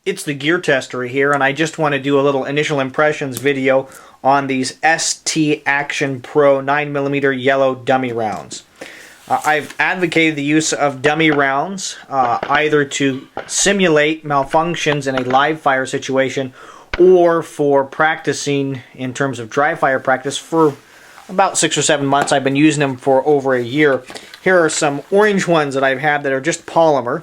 It's the Gear Tester here, and I just want to do a little initial impressions video on these ST Action Pro 9mm yellow dummy rounds. I've advocated the use of dummy rounds either to simulate malfunctions in a live fire situation or for practicing in terms of dry fire practice for about 6 or 7 months. I've been using them for over a year. Here are some orange ones that I've had that are just polymer,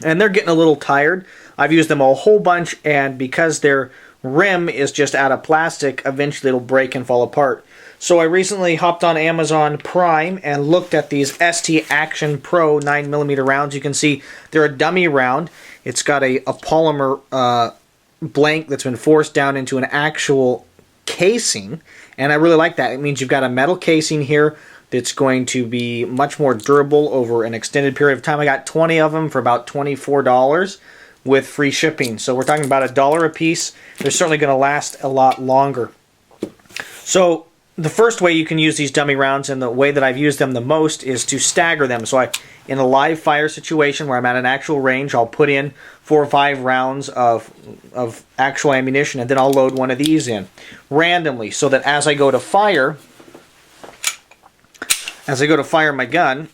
and they're getting a little tired. I've used them a whole bunch, and because their rim is just out of plastic, eventually it'll break and fall apart. So I recently hopped on Amazon Prime and looked at these ST Action Pro 9mm rounds. You can see they're a dummy round. It's got a polymer blank that's been forced down into an actual casing, and I really like that. It means you've got a metal casing here that's going to be much more durable over an extended period of time. I got 20 of them for about $24 with free shipping. So we're talking about $1 a piece. They're certainly going to last a lot longer. So the first way you can use these dummy rounds, and the way that I've used them the most, is to stagger them. So in a live fire situation where I'm at an actual range, I'll put in 4 or 5 rounds of actual ammunition, and then I'll load one of these in randomly, so that as I go to fire my gun,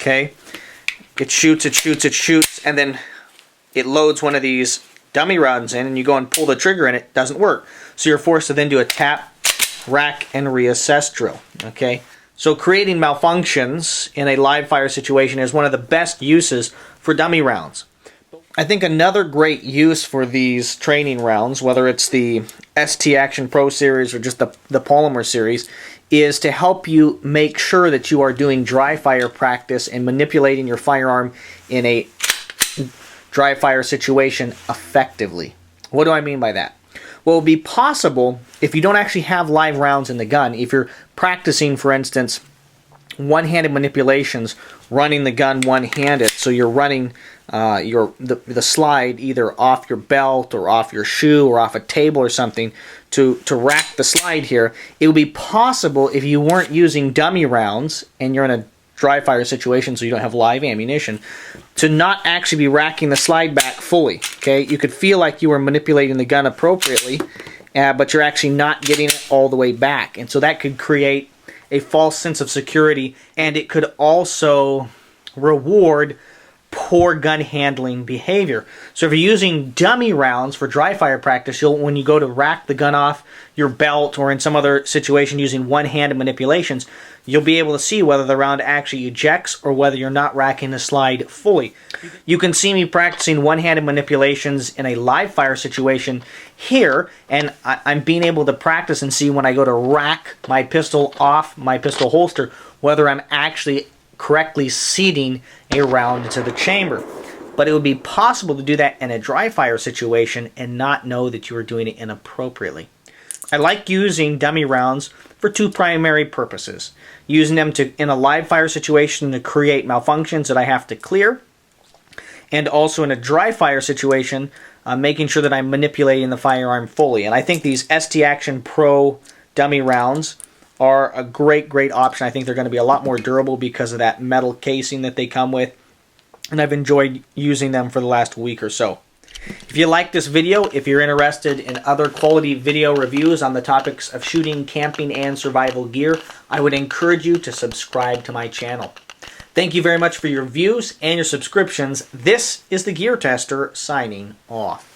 okay, it shoots, and then it loads one of these dummy rounds in, and you go and pull the trigger and it doesn't work. So you're forced to then do a tap, rack, and reassess drill. Okay, so creating malfunctions in a live fire situation is one of the best uses for dummy rounds. I think another great use for these training rounds, whether it's the ST Action Pro series or just the polymer series, is to help you make sure that you are doing dry fire practice and manipulating your firearm in a dry fire situation effectively. What do I mean by that? Well, it would be possible if you don't actually have live rounds in the gun. If you're practicing, for instance, one-handed manipulations, running the gun one-handed, so you're running the slide either off your belt or off your shoe or off a table or something to rack the slide here, it would be possible if you weren't using dummy rounds and you're in a dry fire situation so you don't have live ammunition, to not actually be racking the slide back fully. Okay, you could feel like you were manipulating the gun appropriately, but you're actually not getting it all the way back, and so that could create a false sense of security, and it could also reward poor gun handling behavior. So if you're using dummy rounds for dry fire practice, when you go to rack the gun off your belt or in some other situation using one-handed manipulations, you'll be able to see whether the round actually ejects or whether you're not racking the slide fully. You can see me practicing one-handed manipulations in a live fire situation here, and I'm being able to practice and see when I go to rack my pistol off my pistol holster whether I'm actually correctly seating a round into the chamber. But it would be possible to do that in a dry fire situation and not know that you are doing it inappropriately. I like using dummy rounds for 2 primary purposes. Using them in a live fire situation to create malfunctions that I have to clear, and also in a dry fire situation, making sure that I'm manipulating the firearm fully. And I think these ST Action Pro dummy rounds are a great option. I think they're going to be a lot more durable because of that metal casing that they come with, and I've enjoyed using them for the last week or so. If you like this video, if you're interested in other quality video reviews on the topics of shooting, camping, and survival gear, I would encourage you to subscribe to my channel. Thank you very much for your views and your subscriptions. This is the Gear Tester signing off.